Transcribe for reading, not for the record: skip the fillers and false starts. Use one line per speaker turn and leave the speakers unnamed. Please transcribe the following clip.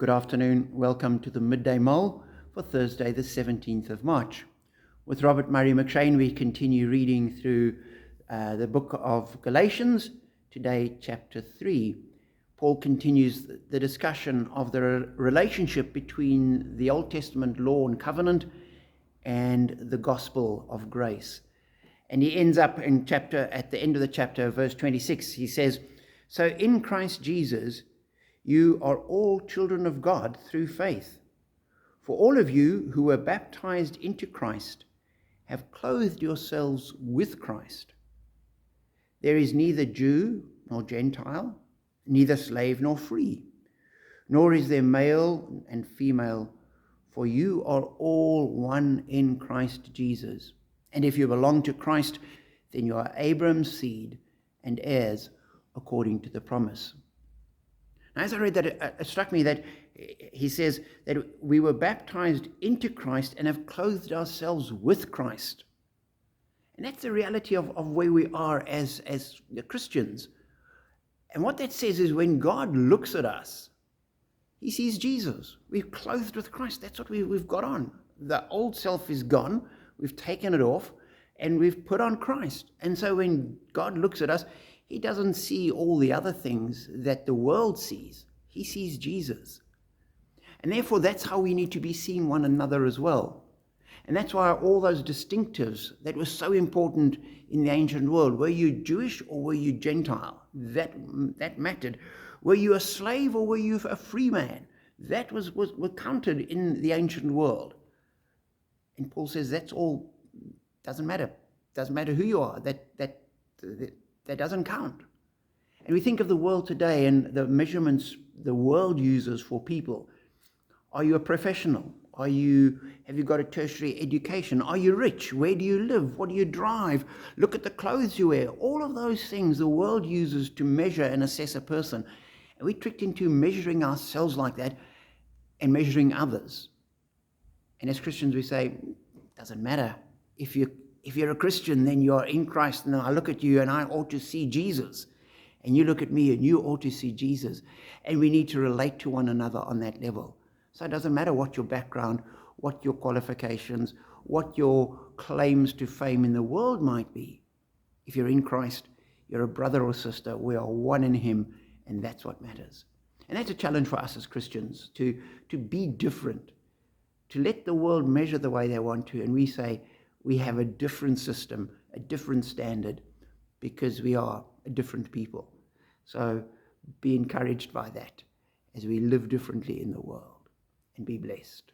Good afternoon. Welcome to the Midday Mull for Thursday, the 17th of March. With Robert Murray McShane, we continue reading through the book of Galatians, today chapter 3. Paul continues the discussion of the relationship between the Old Testament law and covenant and the gospel of grace. And he ends up at the end of the chapter, verse 26, he says, "So in Christ Jesus, you are all children of God through faith. For all of you who were baptized into Christ have clothed yourselves with Christ. There is neither Jew nor Gentile, neither slave nor free, nor is there male and female, for you are all one in Christ Jesus. And if you belong to Christ, then you are Abraham's seed and heirs according to the promise." Now, as I read that, it struck me that he says that we were baptized into Christ and have clothed ourselves with Christ. And that's the reality of where we are as Christians. And what that says is when God looks at us, he sees Jesus. We're clothed with Christ. That's what we've got on. The old self is gone. We've taken it off and we've put on Christ. And so when God looks at us, he doesn't see all the other things that the world sees. He sees Jesus. And therefore, that's how we need to be seeing one another as well. And that's why all those distinctives that were so important in the ancient world, were you Jewish or were you Gentile? That mattered. Were you a slave or were you a free man? That was counted in the ancient world. And Paul says that's all, doesn't matter. Doesn't matter who you are. That doesn't count. And we think of the world today and the measurements the world uses for people. Are you a professional? Have you got a tertiary education? Are you rich? Where do you live? What do you drive? Look at the clothes you wear. All of those things the world uses to measure and assess a person. And we tricked into measuring ourselves like that and measuring others. And as Christians we say, it doesn't matter. If you're a Christian, then you're in Christ, and I look at you and I ought to see Jesus. And you look at me and you ought to see Jesus. And we need to relate to one another on that level. So it doesn't matter what your background, what your qualifications, what your claims to fame in the world might be. If you're in Christ, you're a brother or sister. We are one in him, and that's what matters. And that's a challenge for us as Christians, to be different, to let the world measure the way they want to. And we say, we have a different system, a different standard, because we are a different people. So be encouraged by that as we live differently in the world, and be blessed.